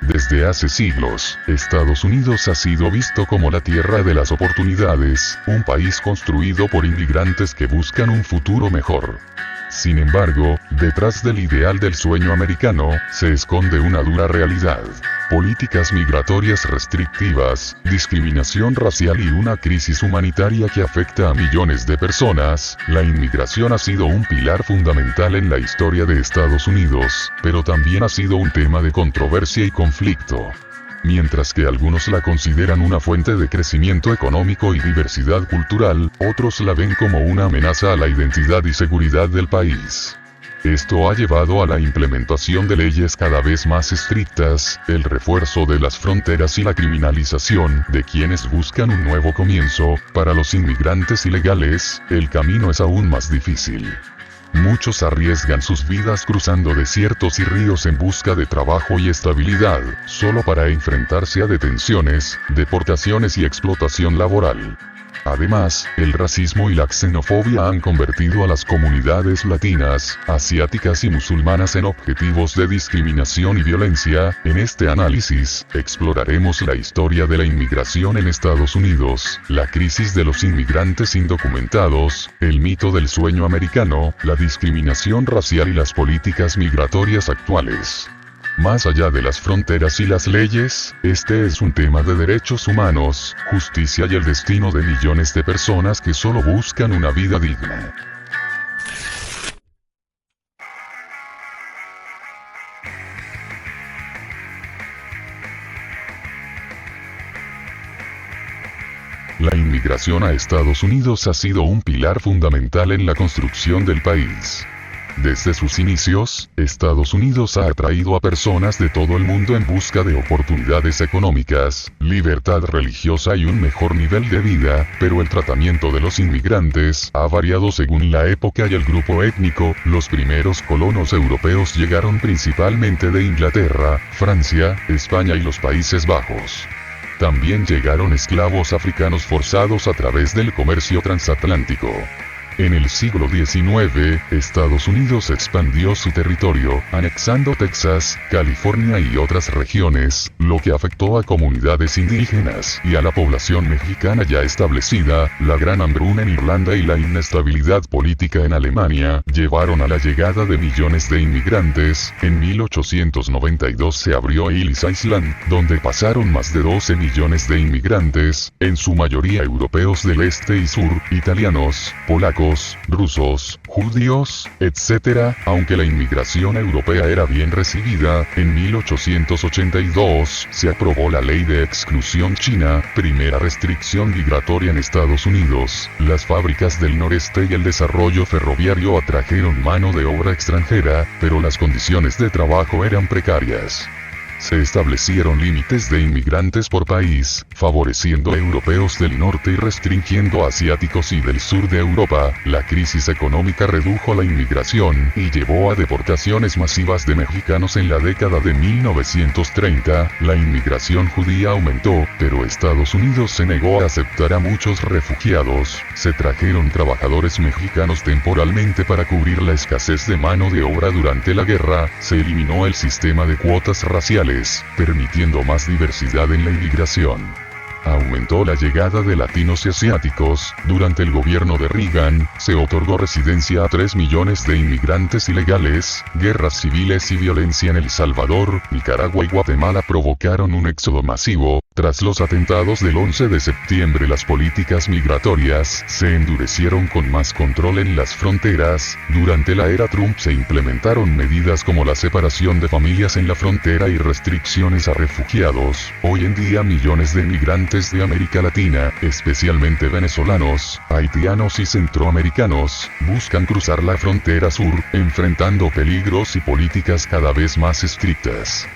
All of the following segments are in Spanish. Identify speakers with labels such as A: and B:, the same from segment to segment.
A: Desde hace siglos, Estados Unidos ha sido visto como la tierra de las oportunidades, un país construido por inmigrantes que buscan un futuro mejor. Sin embargo, detrás del ideal del sueño americano, se esconde una dura realidad. Políticas migratorias restrictivas, discriminación racial y una crisis humanitaria que afecta a millones de personas. La inmigración ha sido un pilar fundamental en la historia de Estados Unidos, pero también ha sido un tema de controversia y conflicto. Mientras que algunos la consideran una fuente de crecimiento económico y diversidad cultural, otros la ven como una amenaza a la identidad y seguridad del país. Esto ha llevado a la implementación de leyes cada vez más estrictas, el refuerzo de las fronteras y la criminalización de quienes buscan un nuevo comienzo. Para los inmigrantes ilegales, el camino es aún más difícil. Muchos arriesgan sus vidas cruzando desiertos y ríos en busca de trabajo y estabilidad, solo para enfrentarse a detenciones, deportaciones y explotación laboral. Además, el racismo y la xenofobia han convertido a las comunidades latinas, asiáticas y musulmanas en objetivos de discriminación y violencia. En este análisis, exploraremos la historia de la inmigración en Estados Unidos, la crisis de los inmigrantes indocumentados, el mito del sueño americano, la discriminación racial y las políticas migratorias actuales. Más allá de las fronteras y las leyes, este es un tema de derechos humanos, justicia y el destino de millones de personas que solo buscan una vida digna. La inmigración a Estados Unidos ha sido un pilar fundamental en la construcción del país. Desde sus inicios, Estados Unidos ha atraído a personas de todo el mundo en busca de oportunidades económicas, libertad religiosa y un mejor nivel de vida, pero el tratamiento de los inmigrantes ha variado según la época y el grupo étnico. Los primeros colonos europeos llegaron principalmente de Inglaterra, Francia, España y los Países Bajos. También llegaron esclavos africanos forzados a través del comercio transatlántico. En el siglo XIX, Estados Unidos expandió su territorio, anexando Texas, California y otras regiones, lo que afectó a comunidades indígenas y a la población mexicana ya establecida. La gran hambruna en Irlanda y la inestabilidad política en Alemania llevaron a la llegada de millones de inmigrantes. En 1892 se abrió Ellis Island, donde pasaron más de 12 millones de inmigrantes, en su mayoría europeos del este y sur, italianos, polacos, rusos, judíos, etc. Aunque la inmigración europea era bien recibida, en 1882 se aprobó la Ley de Exclusión China, primera restricción migratoria en Estados Unidos. Las fábricas del noreste y el desarrollo ferroviario atrajeron mano de obra extranjera, pero las condiciones de trabajo eran precarias. Se establecieron límites de inmigrantes por país, favoreciendo a europeos del norte y restringiendo a asiáticos y del sur de Europa. La crisis económica redujo la inmigración y llevó a deportaciones masivas de mexicanos en la década de 1930. La inmigración judía aumentó, pero Estados Unidos se negó a aceptar a muchos refugiados. Se trajeron trabajadores mexicanos temporalmente para cubrir la escasez de mano de obra durante la guerra. Se eliminó el sistema de cuotas raciales, permitiendo más diversidad en la inmigración. Aumentó la llegada de latinos y asiáticos. Durante el gobierno de Reagan, se otorgó residencia a 3 millones de inmigrantes ilegales. Guerras civiles y violencia en El Salvador, Nicaragua y Guatemala provocaron un éxodo masivo. Tras los atentados del 11 de septiembre, las políticas migratorias se endurecieron con más control en las fronteras. Durante la era Trump se implementaron medidas como la separación de familias en la frontera y restricciones a refugiados. Hoy en día millones de migrantes de América Latina, especialmente venezolanos, haitianos y centroamericanos, buscan cruzar la frontera sur, enfrentando peligros y políticas cada vez más estrictas.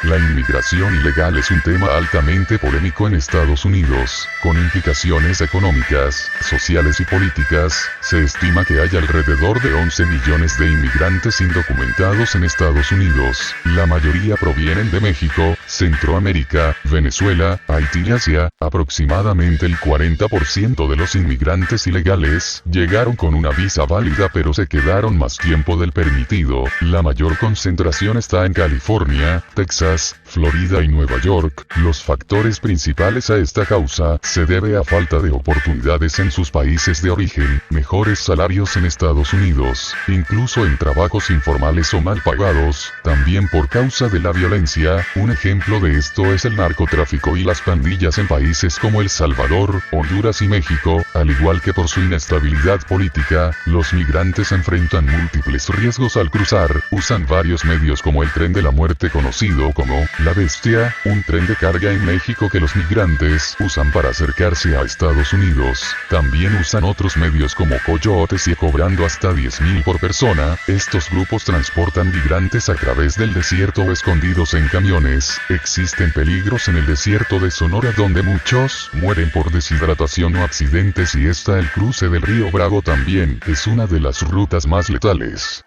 A: La inmigración ilegal es un tema altamente polémico en Estados Unidos, con implicaciones económicas, sociales y políticas. Se estima que hay alrededor de 11 millones de inmigrantes indocumentados en Estados Unidos. La mayoría provienen de México, Centroamérica, Venezuela, Haití y Asia. Aproximadamente el 40% de los inmigrantes ilegales llegaron con una visa válida pero se quedaron más tiempo del permitido. La mayor concentración está en California, Texas, Florida y Nueva York. Los factores principales a esta causa se debe a falta de oportunidades en sus países de origen, mejores salarios en Estados Unidos, incluso en trabajos informales o mal pagados, también por causa de la violencia. Un ejemplo de esto es el narcotráfico y las pandillas en países como El Salvador, Honduras y México. Al igual que por su inestabilidad política, los migrantes enfrentan múltiples riesgos al cruzar. Usan varios medios como el tren de la muerte conocido como La Bestia, un tren de carga en México que los migrantes usan para acercarse a Estados Unidos. También usan otros medios como coyotes y cobrando hasta 10,000 por persona. Estos grupos transportan migrantes a través del desierto o escondidos en camiones. Existen peligros en el desierto de Sonora donde muchos mueren por deshidratación o accidentes y está el cruce del río Bravo también, es una de las rutas más letales.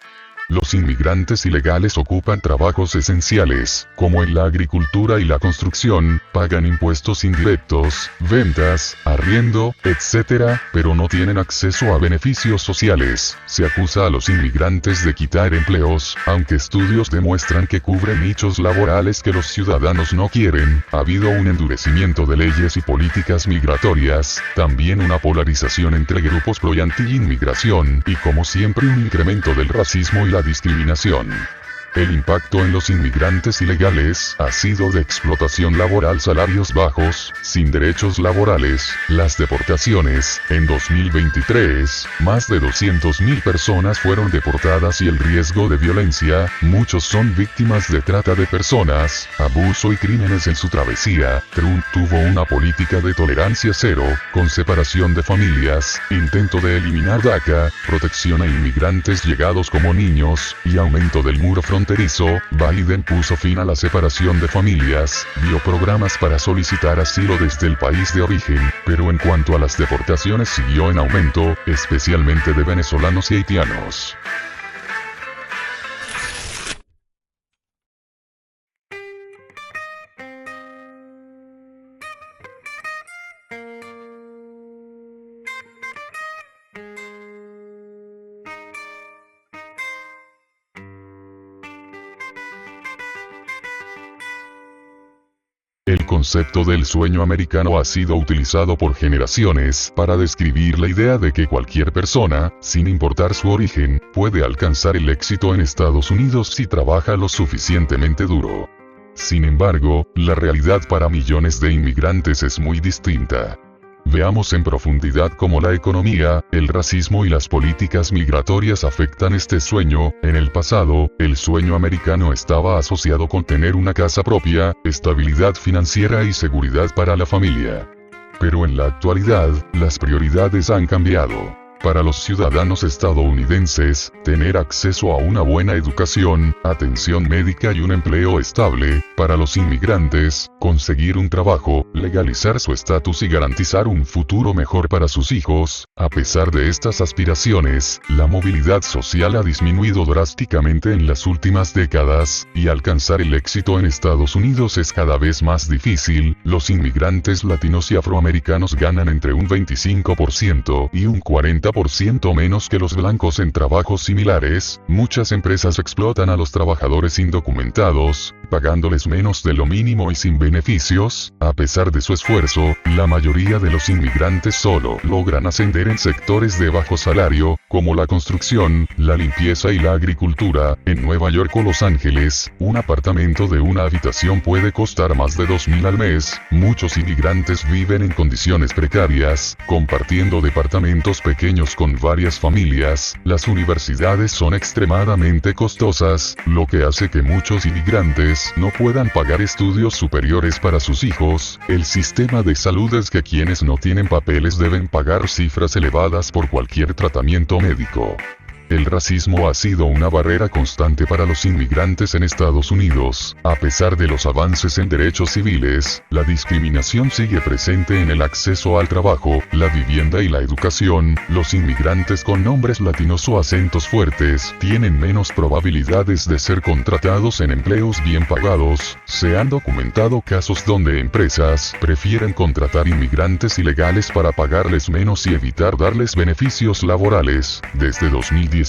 A: Los inmigrantes ilegales ocupan trabajos esenciales, como en la agricultura y la construcción, pagan impuestos indirectos, ventas, arriendo, etc., pero no tienen acceso a beneficios sociales. Se acusa a los inmigrantes de quitar empleos, aunque estudios demuestran que cubren nichos laborales que los ciudadanos no quieren. Ha habido un endurecimiento de leyes y políticas migratorias, también una polarización entre grupos pro y anti-inmigración, y como siempre un incremento del racismo y la discriminación. El impacto en los inmigrantes ilegales ha sido de explotación laboral, salarios bajos, sin derechos laborales, las deportaciones. En 2023, más de 200,000 personas fueron deportadas y el riesgo de violencia. Muchos son víctimas de trata de personas, abuso y crímenes en su travesía. Trump tuvo una política de tolerancia cero, con separación de familias, intento de eliminar DACA, protección a inmigrantes llegados como niños, y aumento del muro fronterizo. Biden puso fin a la separación de familias, dio programas para solicitar asilo desde el país de origen, pero en cuanto a las deportaciones siguió en aumento, especialmente de venezolanos y haitianos. El concepto del sueño americano ha sido utilizado por generaciones para describir la idea de que cualquier persona, sin importar su origen, puede alcanzar el éxito en Estados Unidos si trabaja lo suficientemente duro. Sin embargo, la realidad para millones de inmigrantes es muy distinta. Veamos en profundidad cómo la economía, el racismo y las políticas migratorias afectan este sueño. En el pasado, el sueño americano estaba asociado con tener una casa propia, estabilidad financiera y seguridad para la familia. Pero en la actualidad, las prioridades han cambiado. Para los ciudadanos estadounidenses, tener acceso a una buena educación, atención médica y un empleo estable. Para los inmigrantes, conseguir un trabajo, legalizar su estatus y garantizar un futuro mejor para sus hijos. A pesar de estas aspiraciones, la movilidad social ha disminuido drásticamente en las últimas décadas, y alcanzar el éxito en Estados Unidos es cada vez más difícil. Los inmigrantes latinos y afroamericanos ganan entre un 25% y un 40% menos que los blancos en trabajos similares. Muchas empresas explotan a los trabajadores indocumentados, pagándoles menos de lo mínimo y sin beneficios. A pesar de su esfuerzo, la mayoría de los inmigrantes solo logran ascender en sectores de bajo salario, como la construcción, la limpieza y la agricultura. En Nueva York o Los Ángeles, un apartamento de una habitación puede costar más de $2,000 al mes. Muchos inmigrantes viven en condiciones precarias, compartiendo departamentos pequeños con varias familias. Las universidades son extremadamente costosas, lo que hace que muchos inmigrantes no puedan pagar estudios superiores para sus hijos. El sistema de salud es que quienes no tienen papeles deben pagar cifras elevadas por cualquier tratamiento médico. El racismo ha sido una barrera constante para los inmigrantes en Estados Unidos. A pesar de los avances en derechos civiles, la discriminación sigue presente en el acceso al trabajo, la vivienda y la educación. Los inmigrantes con nombres latinos o acentos fuertes tienen menos probabilidades de ser contratados en empleos bien pagados. Se han documentado casos donde empresas prefieren contratar inmigrantes ilegales para pagarles menos y evitar darles beneficios laborales. Desde 2016,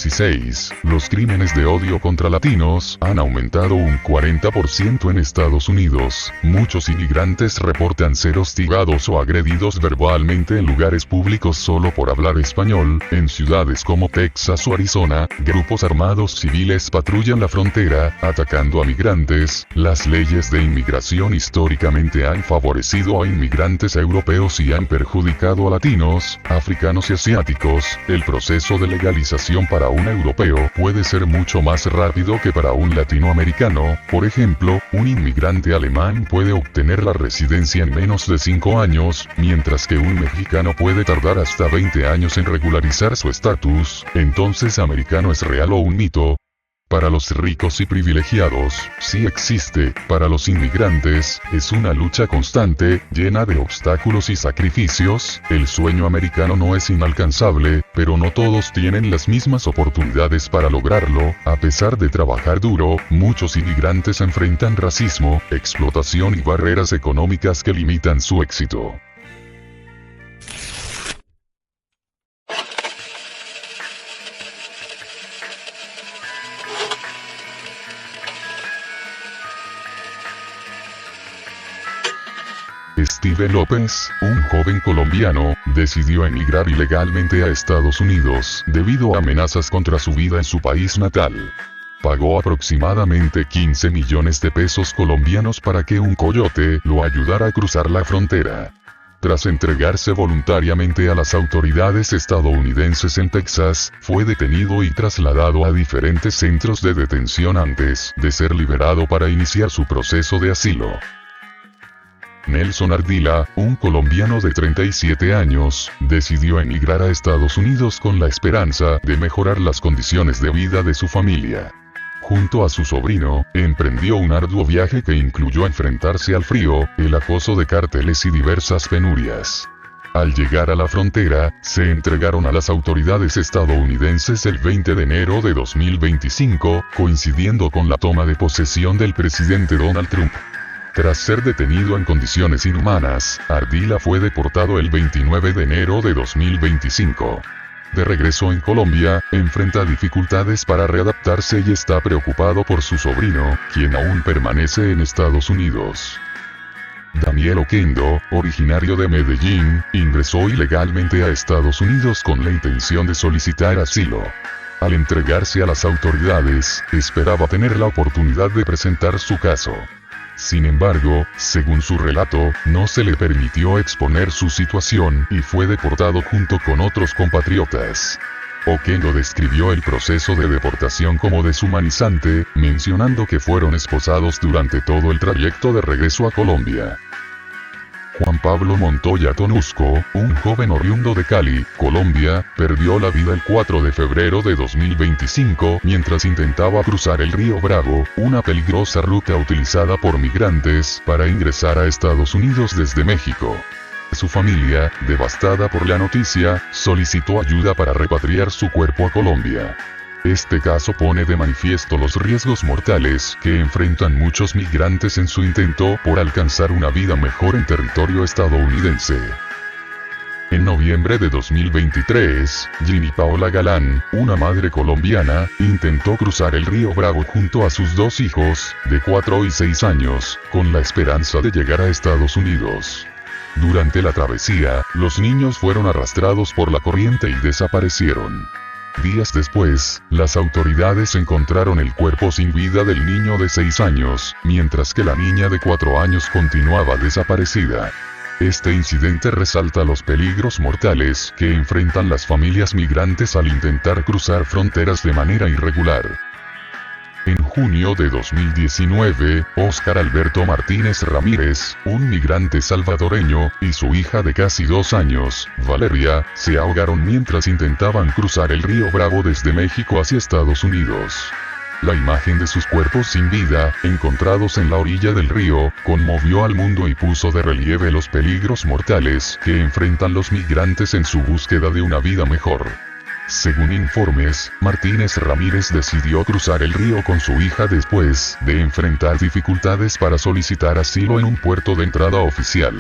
A: los crímenes de odio contra latinos han aumentado un 40% en Estados Unidos. Muchos inmigrantes reportan ser hostigados o agredidos verbalmente en lugares públicos solo por hablar español. En ciudades como Texas o Arizona, grupos armados civiles patrullan la frontera, atacando a migrantes. Las leyes de inmigración históricamente han favorecido a inmigrantes europeos y han perjudicado a latinos, africanos y asiáticos. El proceso de legalización para un europeo puede ser mucho más rápido que para un latinoamericano. Por ejemplo, un inmigrante alemán puede obtener la residencia en menos de 5 años, mientras que un mexicano puede tardar hasta 20 años en regularizar su estatus. Entonces, ¿americano es real o un mito? Para los ricos y privilegiados, sí existe. Para los inmigrantes, es una lucha constante, llena de obstáculos y sacrificios. El sueño americano no es inalcanzable, pero no todos tienen las mismas oportunidades para lograrlo. A pesar de trabajar duro, muchos inmigrantes enfrentan racismo, explotación y barreras económicas que limitan su éxito. Steven López, un joven colombiano, decidió emigrar ilegalmente a Estados Unidos debido a amenazas contra su vida en su país natal. Pagó aproximadamente 15 millones de pesos colombianos para que un coyote lo ayudara a cruzar la frontera. Tras entregarse voluntariamente a las autoridades estadounidenses en Texas, fue detenido y trasladado a diferentes centros de detención antes de ser liberado para iniciar su proceso de asilo. Nelson Ardila, un colombiano de 37 años, decidió emigrar a Estados Unidos con la esperanza de mejorar las condiciones de vida de su familia. Junto a su sobrino, emprendió un arduo viaje que incluyó enfrentarse al frío, el acoso de cárteles y diversas penurias. Al llegar a la frontera, se entregaron a las autoridades estadounidenses el 20 de enero de 2025, coincidiendo con la toma de posesión del presidente Donald Trump. Tras ser detenido en condiciones inhumanas, Ardila fue deportado el 29 de enero de 2025. De regreso en Colombia, enfrenta dificultades para readaptarse y está preocupado por su sobrino, quien aún permanece en Estados Unidos. Daniel Oquendo, originario de Medellín, ingresó ilegalmente a Estados Unidos con la intención de solicitar asilo. Al entregarse a las autoridades, esperaba tener la oportunidad de presentar su caso. Sin embargo, según su relato, no se le permitió exponer su situación y fue deportado junto con otros compatriotas. Oquendo describió el proceso de deportación como deshumanizante, mencionando que fueron esposados durante todo el trayecto de regreso a Colombia. Juan Pablo Montoya Tonusco, un joven oriundo de Cali, Colombia, perdió la vida el 4 de febrero de 2025 mientras intentaba cruzar el río Bravo, una peligrosa ruta utilizada por migrantes para ingresar a Estados Unidos desde México. Su familia, devastada por la noticia, solicitó ayuda para repatriar su cuerpo a Colombia. Este caso pone de manifiesto los riesgos mortales que enfrentan muchos migrantes en su intento por alcanzar una vida mejor en territorio estadounidense. En noviembre de 2023, Ginny Paola Galán, una madre colombiana, intentó cruzar el río Bravo junto a sus 2 hijos, de 4 y 6 años, con la esperanza de llegar a Estados Unidos. Durante la travesía, los niños fueron arrastrados por la corriente y desaparecieron. Días después, las autoridades encontraron el cuerpo sin vida del niño de 6 años, mientras que la niña de 4 años continuaba desaparecida. Este incidente resalta los peligros mortales que enfrentan las familias migrantes al intentar cruzar fronteras de manera irregular. En junio de 2019, Óscar Alberto Martínez Ramírez, un migrante salvadoreño, y su hija de casi 2 años, Valeria, se ahogaron mientras intentaban cruzar el río Bravo desde México hacia Estados Unidos. La imagen de sus cuerpos sin vida, encontrados en la orilla del río, conmovió al mundo y puso de relieve los peligros mortales que enfrentan los migrantes en su búsqueda de una vida mejor. Según informes, Martínez Ramírez decidió cruzar el río con su hija después de enfrentar dificultades para solicitar asilo en un puerto de entrada oficial.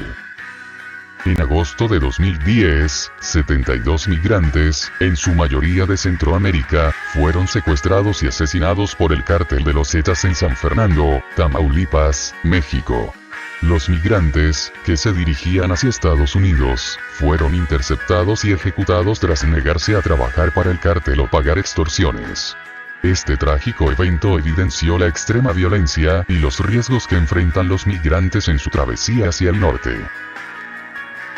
A: En agosto de 2010, 72 migrantes, en su mayoría de Centroamérica, fueron secuestrados y asesinados por el cártel de los Zetas en San Fernando, Tamaulipas, México. Los migrantes, que se dirigían hacia Estados Unidos, fueron interceptados y ejecutados tras negarse a trabajar para el cártel o pagar extorsiones. Este trágico evento evidenció la extrema violencia y los riesgos que enfrentan los migrantes en su travesía hacia el norte.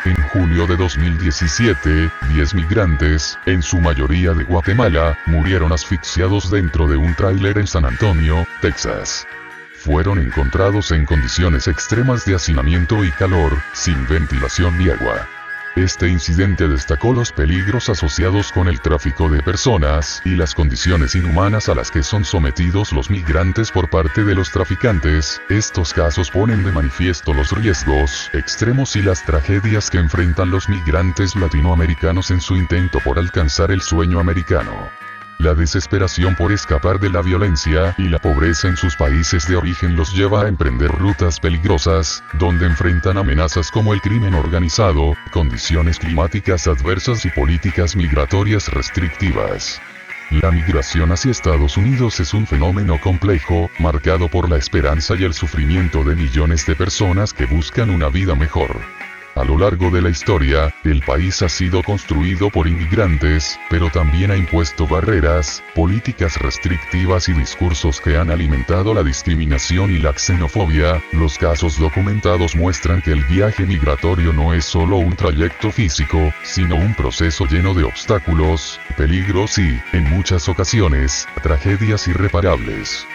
A: En julio de 2017, 10 migrantes, en su mayoría de Guatemala, murieron asfixiados dentro de un tráiler en San Antonio, Texas. Fueron encontrados en condiciones extremas de hacinamiento y calor, sin ventilación ni agua. Este incidente destacó los peligros asociados con el tráfico de personas y las condiciones inhumanas a las que son sometidos los migrantes por parte de los traficantes. Estos casos ponen de manifiesto los riesgos extremos y las tragedias que enfrentan los migrantes latinoamericanos en su intento por alcanzar el sueño americano. La desesperación por escapar de la violencia y la pobreza en sus países de origen los lleva a emprender rutas peligrosas, donde enfrentan amenazas como el crimen organizado, condiciones climáticas adversas y políticas migratorias restrictivas. La migración hacia Estados Unidos es un fenómeno complejo, marcado por la esperanza y el sufrimiento de millones de personas que buscan una vida mejor. A lo largo de la historia, el país ha sido construido por inmigrantes, pero también ha impuesto barreras, políticas restrictivas y discursos que han alimentado la discriminación y la xenofobia. Los casos documentados muestran que el viaje migratorio no es solo un trayecto físico, sino un proceso lleno de obstáculos, peligros y, en muchas ocasiones, tragedias irreparables.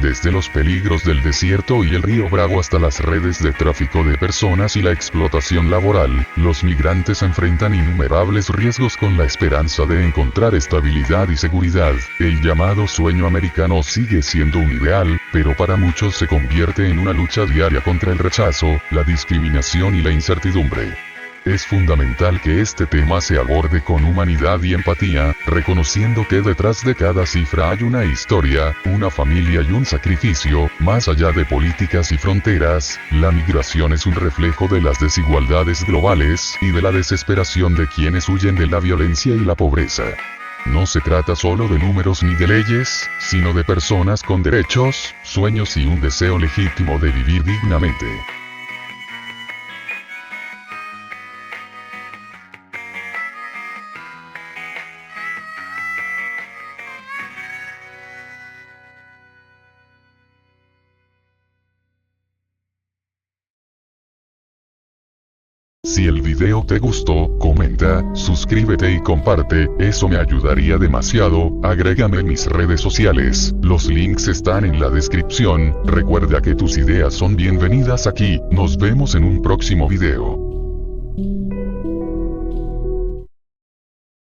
A: Desde los peligros del desierto y el río Bravo hasta las redes de tráfico de personas y la explotación laboral, los migrantes enfrentan innumerables riesgos con la esperanza de encontrar estabilidad y seguridad. El llamado sueño americano sigue siendo un ideal, pero para muchos se convierte en una lucha diaria contra el rechazo, la discriminación y la incertidumbre. Es fundamental que este tema se aborde con humanidad y empatía, reconociendo que detrás de cada cifra hay una historia, una familia y un sacrificio. Más allá de políticas y fronteras, la migración es un reflejo de las desigualdades globales y de la desesperación de quienes huyen de la violencia y la pobreza. No se trata solo de números ni de leyes, sino de personas con derechos, sueños y un deseo legítimo de vivir dignamente. Si el video te gustó, comenta, suscríbete y comparte, eso me ayudaría demasiado. Agrégame en mis redes sociales, los links están en la descripción. Recuerda que tus ideas son bienvenidas aquí. Nos vemos en un próximo video.